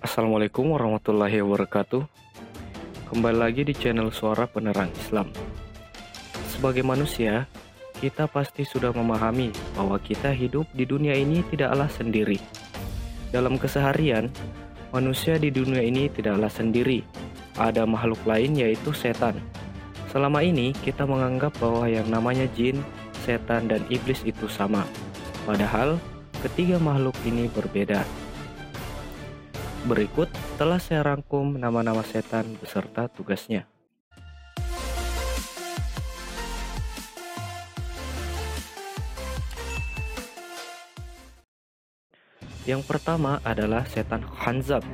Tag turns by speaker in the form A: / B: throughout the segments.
A: Assalamualaikum warahmatullahi wabarakatuh. Kembali lagi di channel Suara Penerang Islam. Sebagai manusia, kita pasti sudah memahami bahwa kita hidup di dunia ini tidaklah sendiri. Dalam keseharian, manusia di dunia ini tidaklah sendiri. Ada makhluk lain yaitu setan. Selama ini kita menganggap bahwa yang namanya jin, setan, dan iblis itu sama. Padahal ketiga makhluk ini berbeda. Berikut telah saya rangkum nama-nama setan beserta tugasnya. Yang pertama adalah setan khanzab.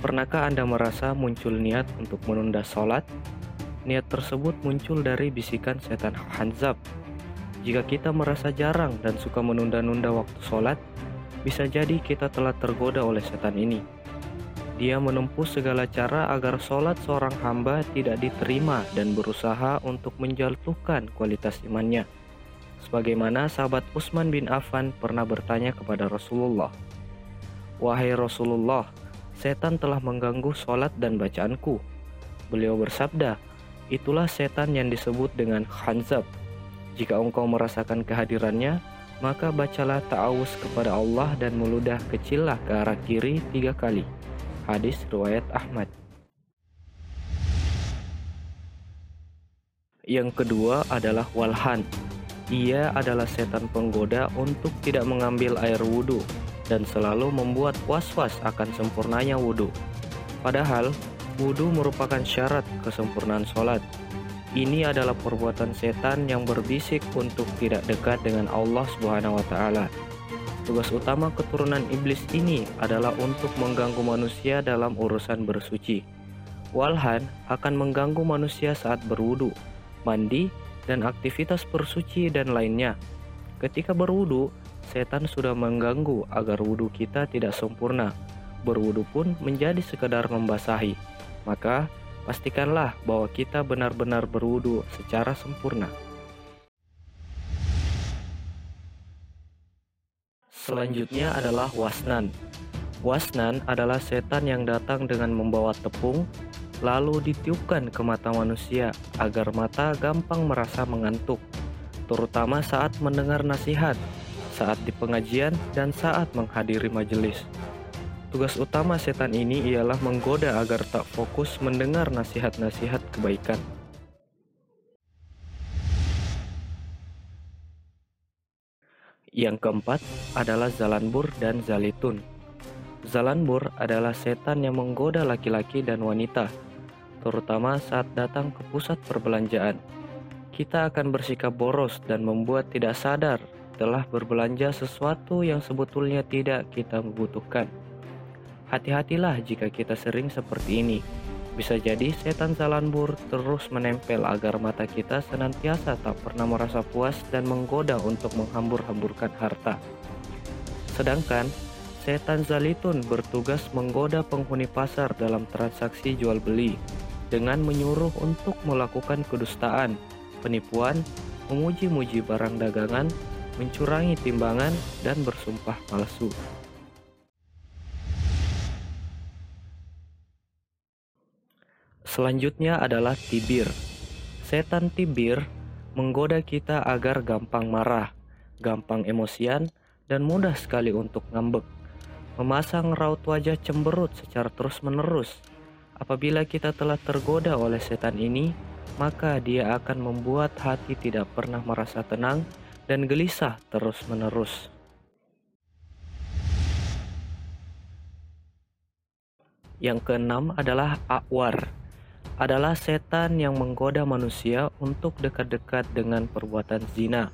A: Pernahkah Anda merasa muncul niat untuk menunda sholat? Niat tersebut muncul dari bisikan setan khanzab. Jika kita merasa jarang dan suka menunda-nunda waktu sholat, bisa jadi kita telah tergoda oleh setan ini. Dia menempuh segala cara agar sholat seorang hamba tidak diterima dan berusaha untuk menjatuhkan kualitas imannya. Sebagaimana sahabat Utsman bin Affan pernah bertanya kepada Rasulullah, "Wahai Rasulullah, setan telah mengganggu sholat dan bacaanku." Beliau bersabda, "Itulah setan yang disebut dengan khanzab. Jika engkau merasakan kehadirannya, maka bacalah ta'awuz kepada Allah dan meludah kecillah ke arah kiri 3 kali. Hadis riwayat Ahmad. Yang kedua adalah walhan. Ia adalah setan penggoda untuk tidak mengambil air wudhu dan selalu membuat was-was akan sempurnanya wudhu. Padahal, wudhu merupakan syarat kesempurnaan sholat. Ini adalah perbuatan setan yang berbisik untuk tidak dekat dengan Allah Subhanahu wa Ta'ala. Tugas utama keturunan iblis ini adalah untuk mengganggu manusia dalam urusan bersuci. Walhan akan mengganggu manusia saat berwudu, mandi, dan aktivitas bersuci dan lainnya. Ketika berwudu, setan sudah mengganggu agar wudu kita tidak sempurna. Berwudu pun menjadi sekedar membasahi. Maka, pastikanlah bahwa kita benar-benar berwudu secara sempurna. Selanjutnya adalah wasnan. Wasnan adalah setan yang datang dengan membawa tepung, lalu ditiupkan ke mata manusia agar mata gampang merasa mengantuk, terutama saat mendengar nasihat, saat di pengajian, dan saat menghadiri majelis. Tugas utama setan ini ialah menggoda agar tak fokus mendengar nasihat-nasihat kebaikan. Yang keempat adalah zalanbur dan zalitun. Zalanbur adalah setan yang menggoda laki-laki dan wanita, terutama saat datang ke pusat perbelanjaan. Kita akan bersikap boros dan membuat tidak sadar telah berbelanja sesuatu yang sebetulnya tidak kita butuhkan. Hati-hatilah jika kita sering seperti ini. Bisa jadi setan zalanbur terus menempel agar mata kita senantiasa tak pernah merasa puas dan menggoda untuk menghambur-hamburkan harta. Sedangkan setan zalitun bertugas menggoda penghuni pasar dalam transaksi jual beli dengan menyuruh untuk melakukan kedustaan, penipuan, memuji-muji barang dagangan, mencurangi timbangan, dan bersumpah palsu. Selanjutnya adalah tibir. Setan tibir menggoda kita agar gampang marah, gampang emosian, dan mudah sekali untuk ngambek. Memasang raut wajah cemberut secara terus-menerus. Apabila kita telah tergoda oleh setan ini, maka dia akan membuat hati tidak pernah merasa tenang dan gelisah terus-menerus. Yang keenam adalah a'war. Adalah setan yang menggoda manusia untuk dekat-dekat dengan perbuatan zina.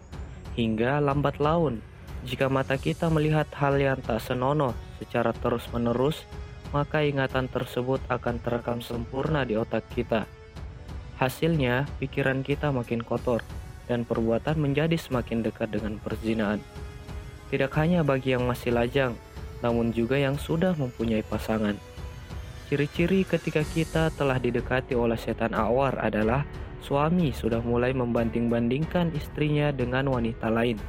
A: Hingga lambat laun, jika mata kita melihat hal yang tak senonoh secara terus-menerus, maka ingatan tersebut akan terekam sempurna di otak kita. Hasilnya, pikiran kita makin kotor, dan perbuatan menjadi semakin dekat dengan perzinaan. Tidak hanya bagi yang masih lajang, namun juga yang sudah mempunyai pasangan. Ciri-ciri ketika kita telah didekati oleh setan a'war adalah suami sudah mulai membanding-bandingkan istrinya dengan wanita lain,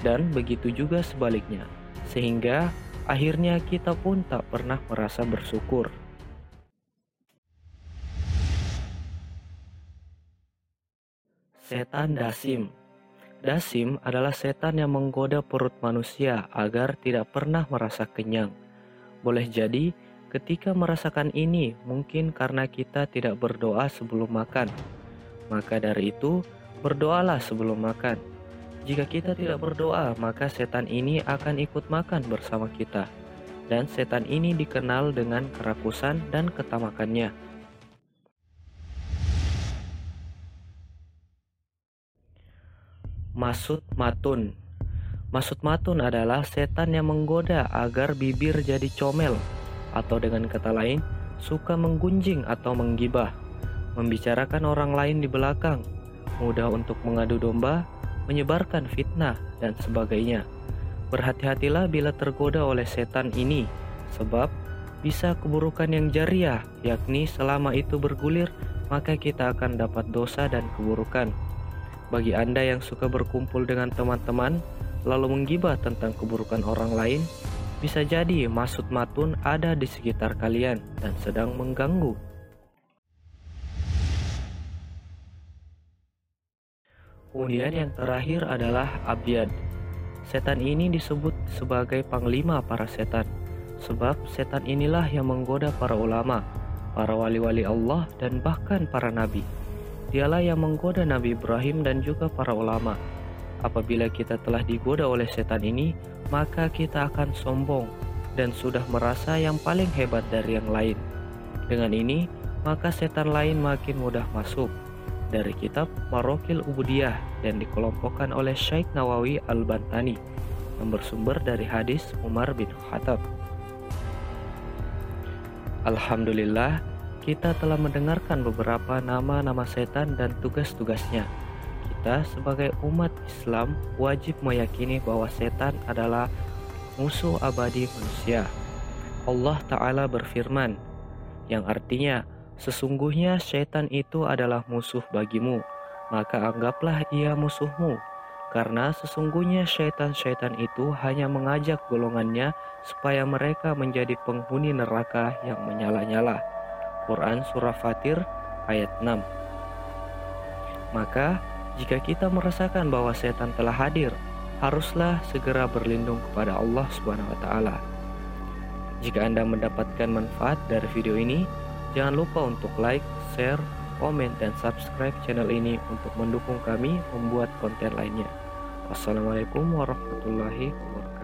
A: dan begitu juga sebaliknya, sehingga akhirnya kita pun tak pernah merasa bersyukur. Setan Dasim. Dasim adalah setan yang menggoda perut manusia agar tidak pernah merasa kenyang. Boleh jadi, ketika merasakan ini mungkin karena kita tidak berdoa sebelum makan. Maka dari itu, berdoalah sebelum makan. Jika kita tidak berdoa, maka setan ini akan ikut makan bersama kita. Dan setan ini dikenal dengan kerakusan dan ketamakannya. Masud Matun. Masud Matun adalah setan yang menggoda agar bibir jadi comel, atau dengan kata lain, suka menggunjing atau menggibah, membicarakan orang lain di belakang, mudah untuk mengadu domba, menyebarkan fitnah, dan sebagainya. Berhati-hatilah bila tergoda oleh setan ini, sebab bisa keburukan yang jariah, yakni selama itu bergulir, maka kita akan dapat dosa dan keburukan. Bagi Anda yang suka berkumpul dengan teman-teman, lalu menggibah tentang keburukan orang lain, bisa jadi Masud Matun ada di sekitar kalian dan sedang mengganggu. Kemudian yang terakhir adalah Abyad. Setan ini disebut sebagai panglima para setan, sebab setan inilah yang menggoda para ulama, para wali-wali Allah, dan bahkan para nabi. Dialah yang menggoda Nabi Ibrahim dan juga para ulama. Apabila kita telah digoda oleh setan ini, maka kita akan sombong dan sudah merasa yang paling hebat dari yang lain. Dengan ini, maka setan lain makin mudah masuk. Dari kitab Marokil Ubudiyah yang dikelompokkan oleh Syekh Nawawi Al-Bantani yang bersumber dari hadis Umar bin Khattab. Alhamdulillah, kita telah mendengarkan beberapa nama-nama setan dan tugas-tugasnya. Kita sebagai umat Islam wajib meyakini bahwa setan adalah musuh abadi manusia. Allah Ta'ala berfirman, yang artinya, sesungguhnya setan itu adalah musuh bagimu, maka anggaplah ia musuhmu. Karena sesungguhnya syaitan-syaitan itu hanya mengajak golongannya supaya mereka menjadi penghuni neraka yang menyala-nyala. Quran Surah Fatir ayat 6. Maka, jika kita merasakan bahwa setan telah hadir, haruslah segera berlindung kepada Allah Subhanahu wa Ta'ala. Jika Anda mendapatkan manfaat dari video ini, jangan lupa untuk like, share, komen, dan subscribe channel ini untuk mendukung kami membuat konten lainnya. Wassalamualaikum warahmatullahi wabarakatuh.